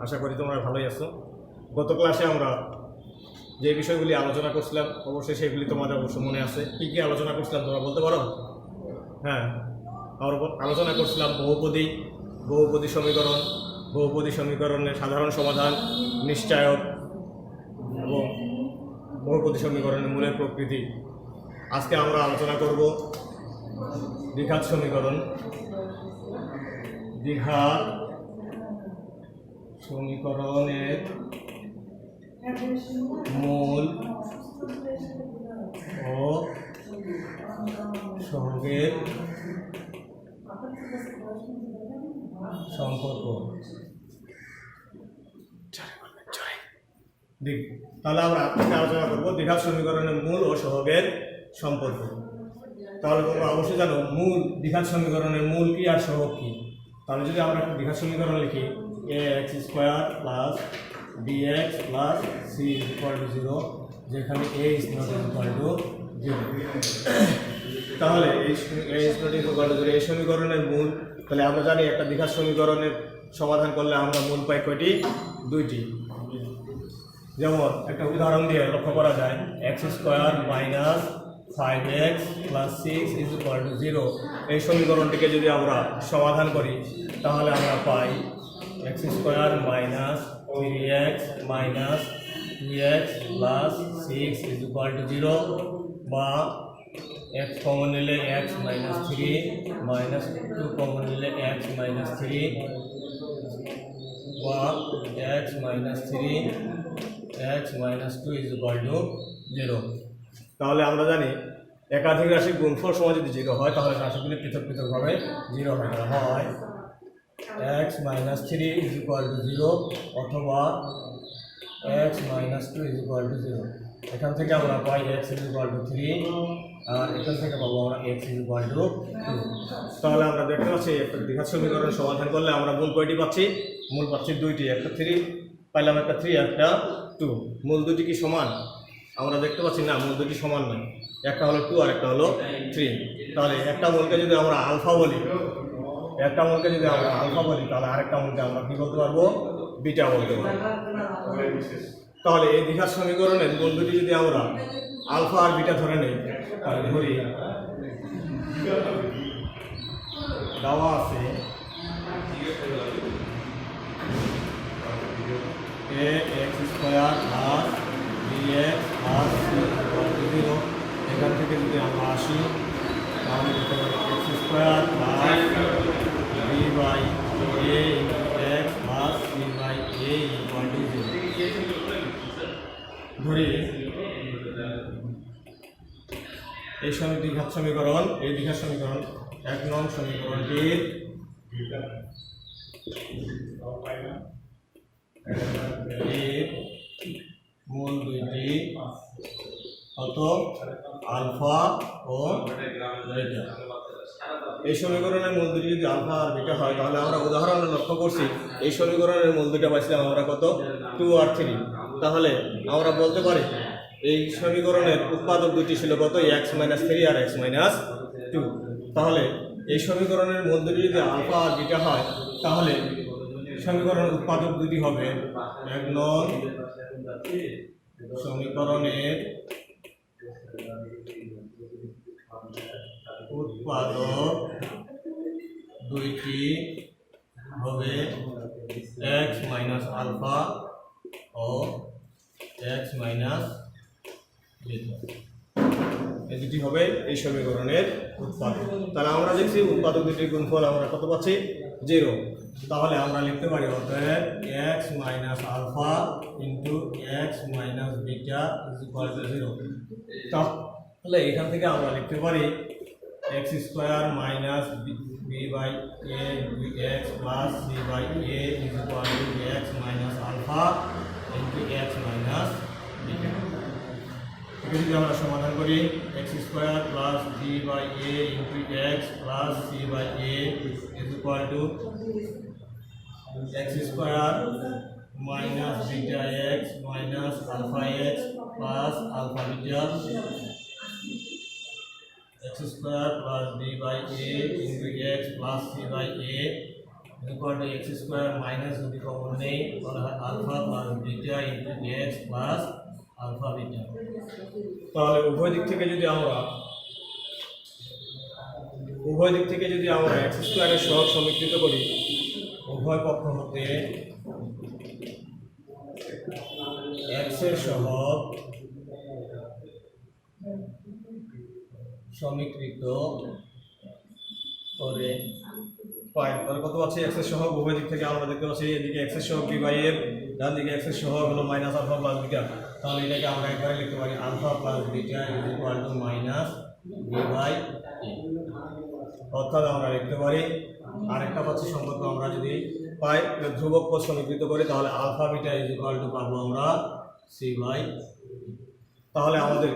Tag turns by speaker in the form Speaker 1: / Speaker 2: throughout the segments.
Speaker 1: আশা করি তোমরা ভালোই আছো। গত ক্লাসে আমরা যে বিষয়গুলি আলোচনা করছিলাম অবশ্যই সেগুলি তোমাদের অবশ্য মনে আছে। কী কী আলোচনা করছিলাম তোমরা বলতে পারো? হ্যাঁ, আমরা আলোচনা করছিলাম বহুপদী সমীকরণ, বহুপদী সমীকরণের সাধারণ সমাধান, নিশ্চায়ক এবং বহুপদী সমীকরণের মূলের প্রকৃতি। আজকে আমরা আলোচনা করব দ্বিঘাত সমীকরণ। দ্বিঘাত সমীকরণের মূল ও সহগের সম্পর্ক। তাহলে আমরা আজকে আলোচনা করব দ্বিঘাত সমীকরণের মূল ও সহগের সম্পর্ক। তাহলে তোমরা অবশ্যই জানো দ্বিঘাত সমীকরণের মূল কি আর সহগ কি। তাহলে যদি আমরা একটা দ্বিঘাত সমীকরণ লিখি ax square plus bx plus c equal to 0, যেখানে a is not equal to 0, তাহলে a is not equal to 0 এই সমীকরণের মূল। তাহলে আমরা জানি একটা দ্বিঘাত সমীকরণের সমাধান করলে আমরা মূল পাই কয়টি? দুইটি। যেমন একটা উদাহরণ দিয়ে লক্ষ্য করা যায় x square minus 5x plus 6 is equal to 0 এই সমীকরণটিকে যদি আমরা সমাধান করি তাহলে আমরা পাই x square minus 3x minus 2x plus 6 is equal to 0, বা x কমন নিলে x মাইনাস 3 মাইনাস 2 কমন নিলে x মাইনাস 3, বা x minus 3 x minus 2 is equal to 0। তাহলে আমরা জানি একাধিক রাশির গুণফল সময় যদি 0 হয় তাহলে রাশিগুলি পৃথক পৃথকভাবে 0 হয় x minus 3 is equal to 0 অথবা x minus 2 is equal to 0। এখান থেকে আমরা পাই x ইজ ইকুয়াল টু 3 আর এখান থেকে পাবো আমরা x ইজ ইকুয়াল টু 2। তাহলে আমরা দেখতে পাচ্ছি একটা দ্বিঘাত সমীকরণ সমাধান করলে আমরা মূল কয়টি পাচ্ছি? মূল পাচ্ছি দুইটি, একটা 3 পাইলাম, একটা 3 একটা 2। মূল দুটি কি সমান? আমরা দেখতে পাচ্ছি না, মূল দুটি সমান নয়, একটা হলো 2 আর একটা হলো 3। তাহলে একটা মূলকে যদি আমরা আলফা বলি, তাহলে আরেকটা মূলকে আমরা কি বলতে পারবো? বিটা বলতে পারবো। তাহলে এই দ্বিঘাত সমীকরণের মূল দুটি যদি আমরা আলফা আর বিটা ধরে নেই, তাহলে ধরি দেওয়া আছে ax square plus bx plus c equal to 0। এখান থেকে যদি আমরা আসি তাহলে লিখতে পারি x square plus b by a x plus c by a equal to 0। ধরি এই দ্বিঘাত সমীকরণ 1 নং সমীকরণটির মূল দুইটি কত? আলফা ও বিটা। এই সমীকরণের মূল দুটি যদি আলফা আর বিটা হয় তাহলে আমরা উদাহরণে লক্ষ্য করছি এই সমীকরণের মূল দুটা পাইছিলাম আমরা কত? 2 আর 3। তাহলে আমরা বলতে পারি এই সমীকরণের উৎপাদক দুটি ছিল কত? x মাইনাস 3 আর x মাইনাস 2। তাহলে এই সমীকরণের মূল দুটি যদি আলফা আর বিটা হয় তাহলে সমীকরণের উৎপাদক দুটি হবে 1 নং সমীকরণের উৎপাদক দুইটি হবে x মাইনাস আলফা ও x মাইনাস বিটা। এই দুটি হবে এই সমীকরণের উৎপাদক। তাহলে আমরা দেখছি উৎপাদক দুটির গুণফল আমরা কত পাচ্ছি? 0। তাহলে আমরা লিখতে পারি অতএব x minus alpha into x minus beta is equal to 0। তাহলে এখান থেকে আমরা লিখতে পারি x square minus b by a into x plus c by a is equal to x minus alpha into x minus beta. একে যদি আমরা সমাধান করি x square plus b by a into x plus c by a is equal to x square minus beta x minus alpha x plus alpha beta x square plus b by a into x plus c by a equal to x square minus যদি common নেই তাহলে হয় alpha plus beta into x plus alpha beta. তাহলে উভয় দিক থেকে যদি আমরা এক্স স্কোয়ারের সহগ সমীকৃত করি, উভয় পক্ষ হতে এক্স এর সহগ সমীকৃত করে পাই। তাহলে কত আছে এক্স এর সহগ উভয় দিক থেকে আমরা দেখতে পাচ্ছি এদিকে এক্স এর সহগ বি বাই এর, ডান দিকে এক্স এর সহগ হলো মাইনাস আলফা প্লাস বিটা। তাহলে এটাকে আমরা একবারে লিখতে পারি alpha plus beta is equal to minus B by A. অর্থাৎ আমরা লিখতে পারি আরেকটা পাচ্ছি সম্পর্ক আমরা যদি পাই ধ্রুবক পদ সমীকৃত করি তাহলে alpha beta is equal to পাবো আমরা সি বাই। তাহলে আমাদের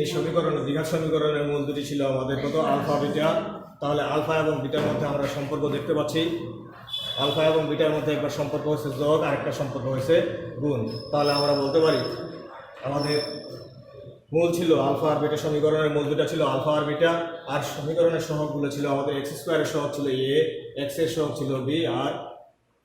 Speaker 1: এই সমীকরণের দ্বিঘাত সমীকরণের মূল দুটি ছিল আমাদের কত আলফা বিটা। তাহলে আলফা এবং বিটার মধ্যে আমরা সম্পর্ক দেখতে পাচ্ছি, আলফা এবং বিটার মধ্যে একবার সম্পর্ক হয়েছে যোগ আর একটা সম্পর্ক হয়েছে গুণ। তাহলে আমরা বলতে পারি আমাদের মূল ছিল আলফা আর বিটা, সমীকরণের মূল দুটা ছিল আলফা আর বিটা, আর সমীকরণের সহগগুলো ছিল আমাদের এক্স স্কোয়ারের সহগ ছিল এ, এক্স এর সহগ ছিল বি, আর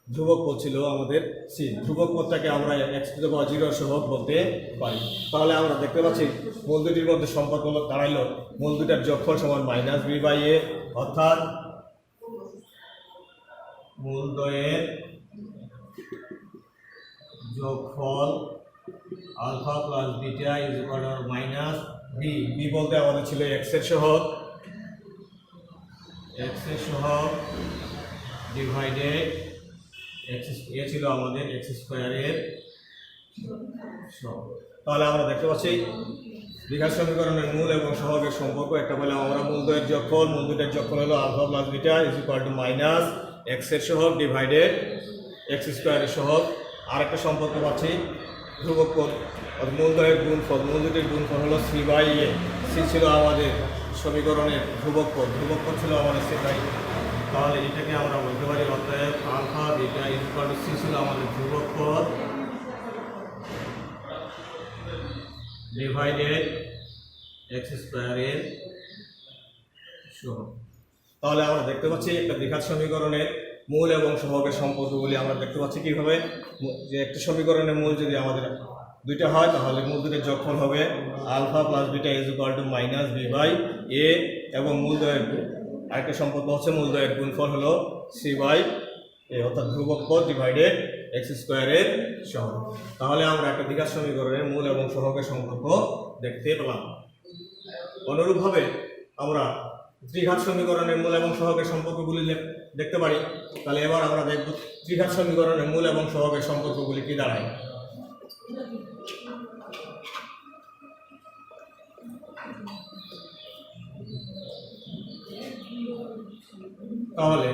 Speaker 1: ধ্রুবক পদ ছিল আমাদের সি। ধ্রুবক পদটাকে আমরা এক্স টু দ্য পাওয়ার 0 সহগ বলতে পারি। তাহলে আমরা দেখতে পাচ্ছি মূল দুটির মধ্যে সম্পর্ক দাঁড়াইল মূল দুটার যোগফল সমান মাইনাস বি বাই এ, অর্থাৎ মূল দ্বয়ের যোগফল alpha plus beta is equal to minus b. B বলতে আমাদের ছিল এক্স এর সহগ, ডিভাইডেড এক্স, এ ছিল আমাদের এক্স স্কোয়ারের সহগ। তাহলে আমরা দেখতে পাচ্ছি দ্বিঘাত সমীকরণের মূল এবং সহগের সম্পর্ক একটা পেলাম আমরা মূল দ্বয়ের যোগফল, মূল দুইটার যোগফল হলো alpha plus beta is equal to minus x এর সহগ ডিভাইডেড এক্স স্কোয়ারের সহগ। আরেকটা সম্পর্ক পাচ্ছি ধ্রুবক পদ, মূল দ্বয়ের গুণফল, মূল দুটির গুণফল হলো সি বাই এ। সি ছিল আমাদের সমীকরণের ধ্রুবক পদ ছিল আমাদের সি বাই। তাহলে এটাকে আমরা বলতে পারি অতএব alpha beta is equal to c ছিল আমাদের ধ্রুবক পদ ডিভাইডেড এক্স স্কোয়ারের সহগ। তাহলে আমরা দেখতে পাচ্ছি একটা দ্বিঘাত সমীকরণের মূল এবং সহগের সম্পর্কগুলি আমরা দেখতে পাচ্ছি কীভাবে, যে একটা সমীকরণের মূল যদি আমাদের দুইটা হয় তাহলে মূল দুটির যোগফল হবে alpha plus beta is equal to minus B by A, এবং মূল দ্বয়ের আরেকটা সম্পর্ক হচ্ছে মূল দ্বয়ের গুণফল হলো সি বাই এ, অর্থাৎ ধ্রুবক পদ ডিভাইডেড এক্স স্কোয়ারের সহগ। তাহলে আমরা একটা দ্বিঘাত সমীকরণের মূল এবং সহগের সম্পর্ক দেখতে পেলাম। অনুরূপভাবে আমরা ত্রিঘাত সমীকরণের মূল এবং সহগের সম্পর্কগুলি দেখতে পারি। তাহলে এবার আমরা দেখব ত্রিঘাত সমীকরণের মূল এবং সহগের সম্পর্কগুলি কি দাঁড়ায়। তাহলে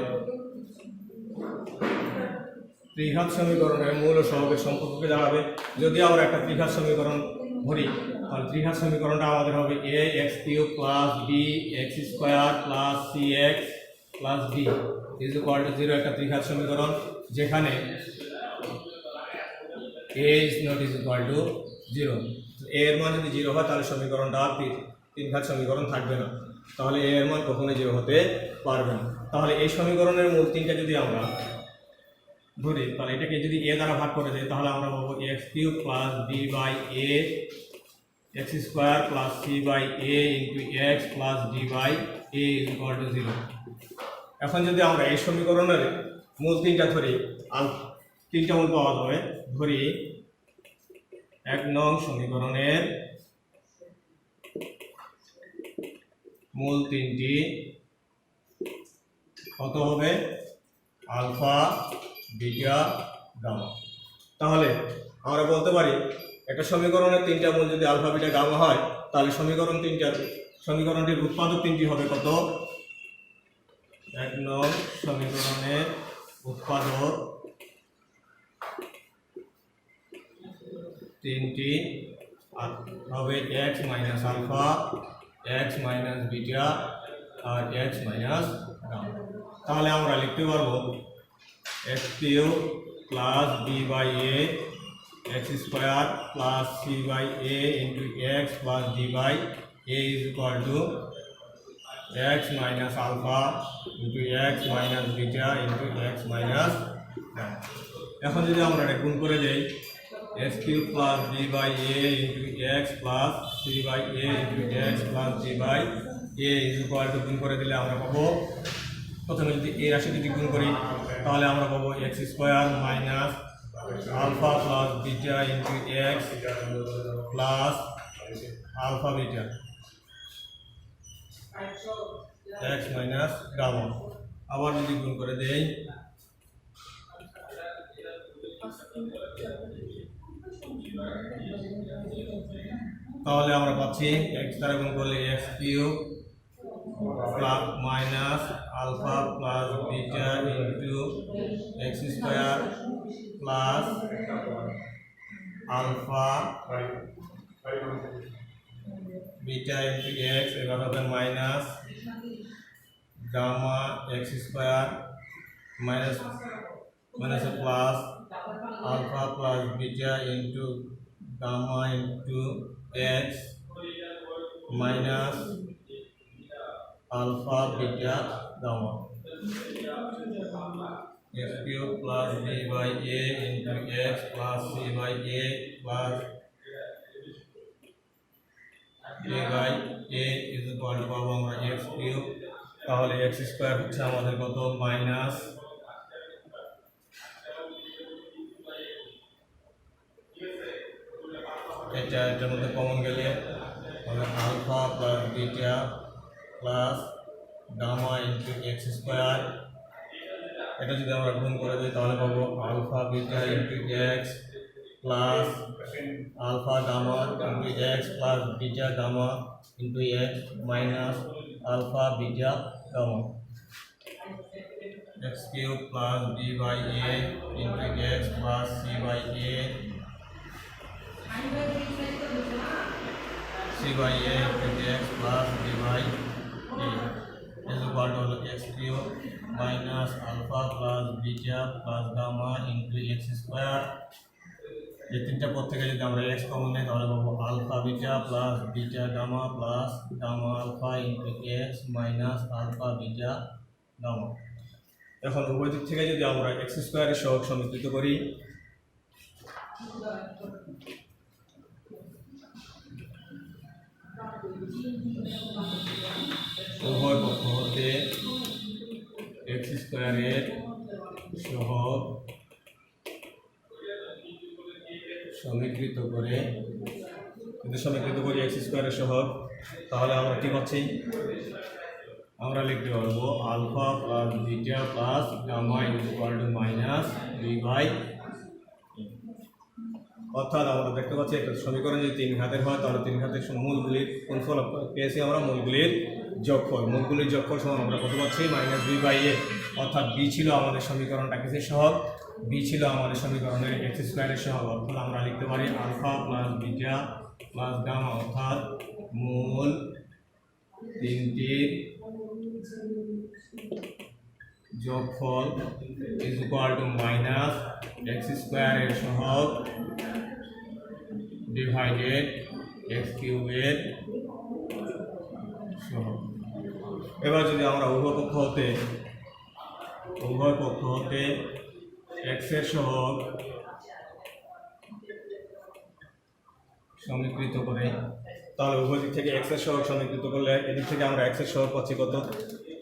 Speaker 1: ত্রিঘাত সমীকরণের মূল ও সহগের সম্পর্ক কি দাঁড়াবে, যদি আমরা একটা ত্রিঘাত সমীকরণ ধরি তাহলে ত্রিঘাত সমীকরণটা আমাদের হবে A X cube plus B X square plus C X plus D is equal to 0 একটা ত্রিঘাত সমীকরণ, যেখানে A is not is equal to 0। A এর মান যদি 0 হয় তাহলে সমীকরণটা আর তিনঘাত সমীকরণ থাকবে না, তাহলে এ এর মান কখনোই 0 হতে পারবে না। তাহলে এই সমীকরণের মূল তিনটা যদি আমরা ধরি তাহলে এটাকে যদি এ দ্বারা ভাগ করে দেয় তাহলে আমরা পাবো x cube plus B by A x square plus C by A into x plus D by A is equal to 0। এখন যদি আমরা এই সমীকরণের মূল তিনটা ধরি, তিনটা মূল পাওয়া যাবে, ধরি 1 নং সমীকরণের মূল তিনটি কত হবে আলফা বিটা গামা। তাহলে আমরা বলতে পারি একটা সমীকরণের তিনটা মূল যদি আলফা বিটা গামা হয় তাহলে সমীকরণটির উৎপাদক তিনটি হবে কত, 1 নং সমীকরণের উৎপাদক তিনটি হবে X minus alpha, X minus beta আর এক্স মাইনাস গামা। তাহলে আমরা লিখতে পারবো X cube plus B by A x square plus C by A into x plus D by A is equal to x minus alpha into x minus beta into x minus এখন যদি আমরা এটা গুণ করে দেই x cube plus b by a into x plus c by a into x plus b by a is equal to গুণ করে দিলে আমরা পাবো প্রথমে যদি a রাশি যদি গুণ করি তাহলে আমরা পাবো x square minus alpha plus beta into x plus alpha beta x minus gamma আবার যদি গুণ করে দেই তাহলে আমরা পাচ্ছি x দ্বারা গুণ করলে x cube plus minus alpha plus beta into x square plus alpha beta into x এবার হবে minus gamma x square minus minus plus alpha plus beta into gamma into x minus alpha beta gamma x cube plus b by a into x plus c by a plus a by a is equal to পাবো আমরা x cube তাহলে x square হচ্ছে আমাদের কত minus এটার মধ্যে common গেলে তাহলে alpha plus beta plus gamma into x square এটা যদি আমরা গুণ করে দিই তাহলে পাবো alpha beta into x plus alpha gamma into x plus beta gamma into x minus alpha beta gamma x cube plus b by a into x plus c by a c by a into x plus d by a is equal to x cube minus alpha plus beta plus gamma into x square এই তিনটা পদ থেকে যদি আমরা x common নেই তাহলে পাবো alpha beta plus beta gamma plus gamma alpha into x minus alpha beta gamma এখন উভয় দিক থেকে যদি আমরা x স্কয়ারের সহগ সমীকৃত করি উভয় পক্ষ হতে x স্কয়ারের সহগ সমীকৃত করে যদি সমীকৃত করি x স্কয়ারের সহগ তাহলে আমরা কি পাচ্ছি আমরা লিখতে পারবো alpha plus beta plus gamma equal to minus B by অর্থাৎ আমরা দেখতে পাচ্ছি একটা সমীকরণ যদি তিন ঘাতের হয় তাহলে তিন ঘাতের মূলগুলির কোণফল পেয়েছি আমরা মূলগুলির যোগফল মূলগুলির যোগফল সমান আমরা কত পাচ্ছি মাইনাস বি বাই এ অর্থাৎ বি ছিল আমাদের সমীকরণটা কিসের সহগ বি ছিল আমাদের সমীকরণের এক্স স্কয়ারের সহগ অর্থাৎ আমরা লিখতে পারি alpha plus beta plus gamma অর্থাৎ মূল তিনটির যোগফল is equal to minus X স্কয়ারের সহগ ডিভাইডেড এক্স কিউবের সহগ এবার যদি আমরা উভয় পক্ষ হতে এক্স এর সহগ সমীকৃত করে তাহলে উভয় দিক থেকে এক্স এর সহগ সমীকৃত করলে এদিক থেকে আমরা এক্স এর সহগ পাচ্ছি কত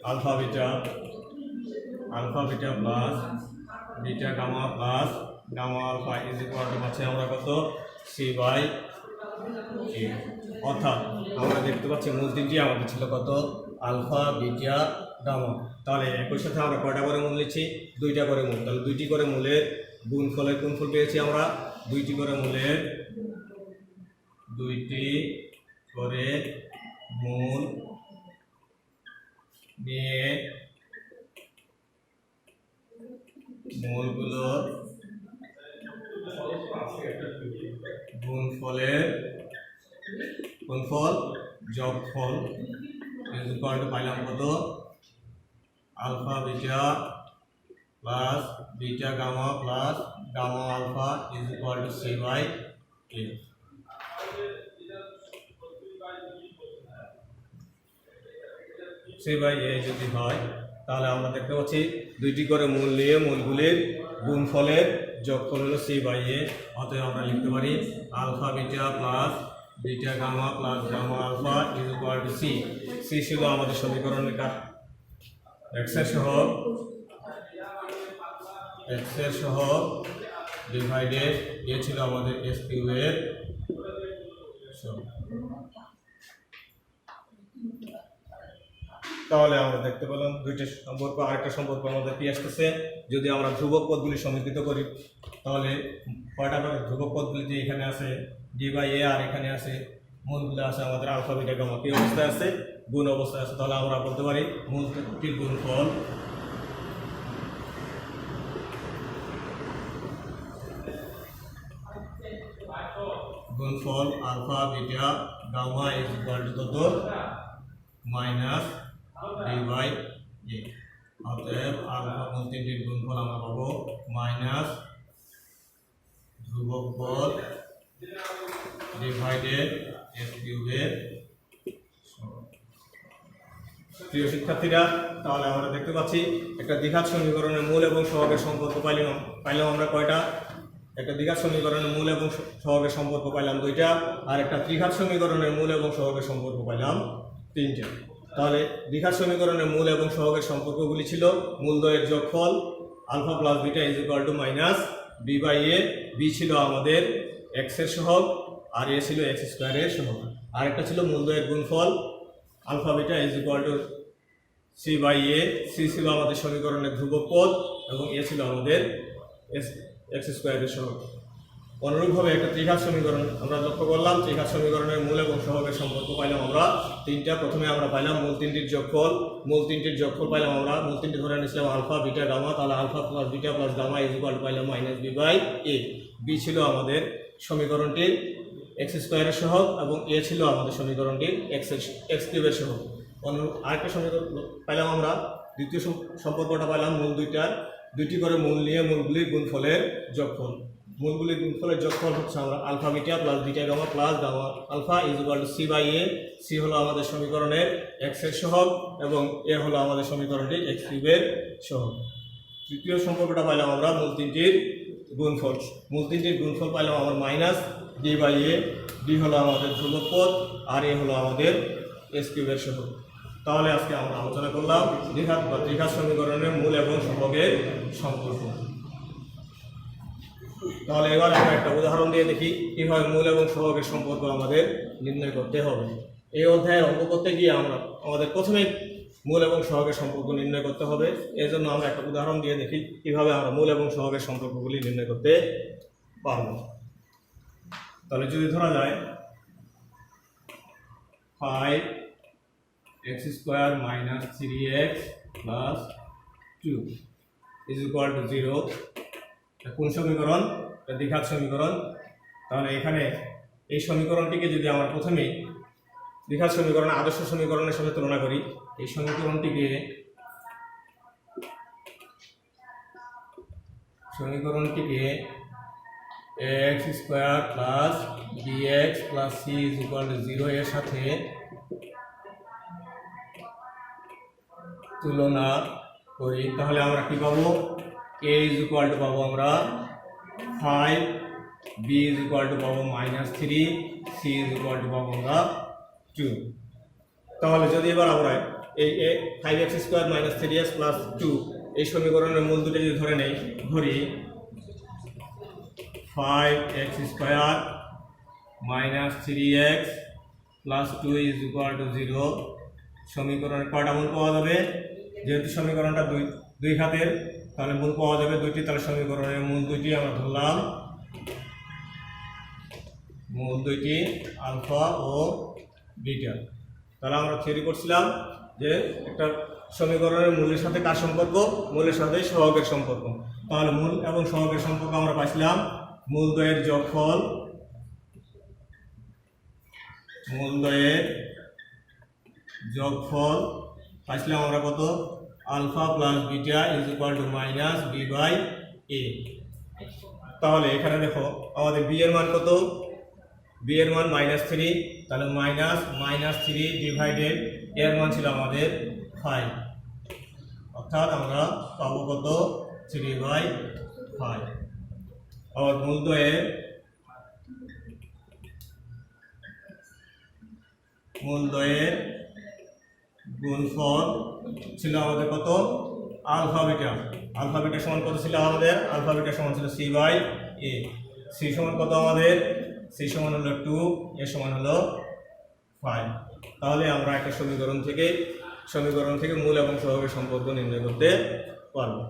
Speaker 1: alpha beta plus beta gamma plus gamma alpha is equal to পাচ্ছি আমরা কত সি বাই এ অর্থাৎ আমরা দেখতে পাচ্ছি মূল তিনটি আমাদের ছিল কত আলফা বিটা গামা তাহলে একই সাথে আমরা কয়টা করে মূল নিচ্ছি দুইটা করে মূল তাহলে দুইটি করে মূলের গুণফলের গুণফল পেয়েছি আমরা দুইটি করে মূলের দুইটি করে মূল নিয়ে মূলগুলোর গুণফল যোগফল পাইলাম কত alpha beta plus beta gamma plus gamma alpha is equal to C by A C by A যদি হয় তাহলে আমরা দেখতে পাচ্ছি দুইটি করে মূল নিয়ে মূলগুলির গুণফলের যোগফল হলো সি বাই এ। অতএব আমরা লিখতে পারি alpha beta plus beta gamma plus gamma alpha is equal to c. C ছিল আমাদের সমীকরণের এক্স এর সহগ ডিভাইডেড এ ছিল আমাদের এস কিউবের সহগ। তাহলে আমরা দেখতে পেলাম দুইটা সম্পর্ক। আরেকটা সম্পর্ক আমাদের কি আসতেছে, যদি আমরা ধ্রুবক পদগুলি সমীকৃত করি তাহলে কয়টা ধ্রুবক পদগুলি এখানে আছে ডি বাই এ, আর এখানে আছে মূলগুলো আছে আমাদের আলফা বিটা গামা কি অবস্থায় আছে, গুণ অবস্থায় আছে। তাহলে আমরা বলতে পারি মূলটির গুণফল alpha beta gamma is equal to কত, মাইনাস ডি বাই এ। অতএব আলফা মূল তিনটির গুণফল আমরা পাবো মাইনাস ধ্রুবক পদ ডিভাইডেড এস কিউবের। প্রিয় শিক্ষার্থীরা, তাহলে আমরা দেখতে পাচ্ছি একটা দ্বিঘাত সমীকরণের মূল এবং সহগের সম্পর্ক পাইলাম আমরা কয়টা, একটা দ্বিঘাত সমীকরণের মূল এবং সহগের সম্পর্ক পাইলাম দুইটা, আর একটা ত্রিঘাত সমীকরণের মূল এবং সহগের সম্পর্ক পাইলাম তিনটা। তাহলে দ্বিঘাত সমীকরণের মূল এবং সহগের সম্পর্কগুলি ছিল মূলদ্বয়ের যোগফল alpha plus beta is equal to minus B by A. B ছিল আমাদের এক্স এর সহগ আর এ ছিল এক্স স্কোয়ারের সহগ। আর একটা ছিল মূলদ্বয়ের গুণফল alpha beta is equal to C by A. C ছিল আমাদের সমীকরণের ধ্রুবক পদ এবং এ ছিল আমাদের এক্স স্কোয়ারের সহগ। অনুরূপভাবে একটা ত্রিঘাত সমীকরণ আমরা লক্ষ্য করলাম। ত্রিঘাত সমীকরণের মূল এবং সহগের সম্পর্ক পাইলাম আমরা তিনটা। প্রথমে আমরা পাইলাম মূল তিনটির যোগফল পাইলাম আমরা, মূল তিনটি ধরে নিয়েছিলাম আলফা বিটা গামা। তাহলে alpha plus beta plus gamma is equal to পাইলাম minus B by A. B ছিল আমাদের সমীকরণটির এক্স স্কোয়ারের সহগ এবং এ ছিল আমাদের সমীকরণটির এক্স কিউবের সহগ। আরেকটা সমীকরণ পাইলাম আমরা, দ্বিতীয় সম্পর্কটা পাইলাম মূল দুইটি করে মূল নিয়ে মূলগুলির গুণফলের যোগফল। মূলগুলির গুণফলের যোগফল হচ্ছে আমরা alpha beta plus beta gamma plus gamma alpha is equal to C by A. C হলো আমাদের সমীকরণের এক্স এর সহগ এবং এ হলো আমাদের সমীকরণটি এক্স কিউবের সহগ। তৃতীয় সম্পর্কটা পাইলাম আমরা মূল তিনটির গুণফল পাইলাম আমরা minus d by a. D হলো আমাদের ধ্রুবক পদ আর এ হলো আমাদের এস কিউবের সহগ। তাহলে আজকে আমরা আলোচনা করলাম দ্বিঘাত সমীকরণের মূল এবং সহগের সম্পর্ক। তাহলে এবার আমরা একটা উদাহরণ দিয়ে দেখি কিভাবে মূল এবং সহগের সম্পর্ক আমাদের নির্ণয় করতে হবে। এই অধ্যায়ের অঙ্ক করতে গিয়ে আমাদের প্রথমে মূল এবং সহগের সম্পর্ক নির্ণয় করতে হবে। এর জন্য আমরা একটা উদাহরণ দিয়ে দেখি কিভাবে আমরা মূল এবং সহগের সম্পর্কগুলি নির্ণয় করতে পারব। তাহলে যদি ধরা যায় 5x square minus 3x plus 2 is equal to 0। কোন সমীকরণ? এটা দ্বিঘাত সমীকরণ। তাহলে এখানে এই সমীকরণটিকে যদি আমরা প্রথমে দ্বিঘাত সমীকরণ আদর্শ সমীকরণের সাথে তুলনা করি, এই সমীকরণটিকে x square plus bx plus c is equal to 0 এর সাথে তুলনা করি, তাহলে আমরা কি পাবো? a ইজ ইকুয়াল টু পাবো আমরা 5, b ইজ ইকুয়াল টু পাবো -3, c ইজ ইকুয়াল টু পাবো আমরা 2। তাহলে যদি এবার আমরা এই 5x square minus 3x plus 2 এই সমীকরণের মূল দুটো যদি ধরি 5x square minus 3x plus 2 is equal to 0। সমীকরণের কয়টা মূল পাওয়া যাবে? যেহেতু সমীকরণটা দুই ঘাতের, তাহলে মূল পাওয়া যাবে দুইটি। তাহলে সমীকরণের মূল দুইটি আমরা ধরলাম, মূল দুইটি আলফা ও বিটা। তাহলে আমরা থিওরি করছিলাম যে একটা সমীকরণের মূলের সাথে কার সম্পর্ক? মূলের সাথে সহগের সম্পর্ক। তাহলে মূল এবং সহগের সম্পর্ক আমরা পাইছিলাম মূলদ্বয়ের যোগফল পাইছিলাম আমরা কত? Alpha plus beta is equal to minus B by A. তাহলে এখানে দেখো আমাদের বি এর মান কত? বি এর মান -3। তাহলে -3 ডিভাইডেড এর মান ছিল আমাদের 5, অর্থাৎ আমরা পাবো কত 3/5। আবার মূলদ্বয়ের গুণফল ছিল আমাদের কত আলফা বিটা। আলফা বিটা সমান কত ছিল আমাদের? আলফা বিটা সমান ছিল c/a। c সমান কত আমাদের? c সমান হলো 2, a সমান হলো 5। তাহলে আমরা একটা সমীকরণ থেকে মূল এবং সহগের সম্পর্ক নির্ণয় করতে পারবো।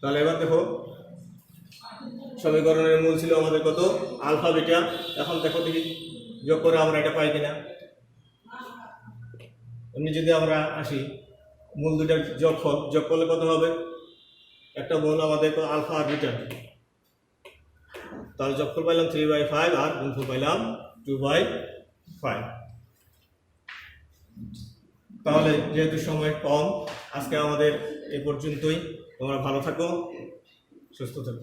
Speaker 1: তাহলে এবার দেখো, সমীকরণের মূল ছিল আমাদের কত? Alpha beta. এখন দেখো দেখি যোগ করে আমরা এটা পাই কিনা। এমনি যদি আমরা আসি, মূল দুটার যোগ করলে কত হবে? একটা মূল আমাদের আলফা আর বিটা, তাহলে যোগফল পাইলাম 3/5 আর গুণফল পাইলাম 2/5। তাহলে যেহেতু সময় কম, আজকে আমাদের এই পর্যন্তই। তোমরা ভালো থাকো, সুস্থ থাকো।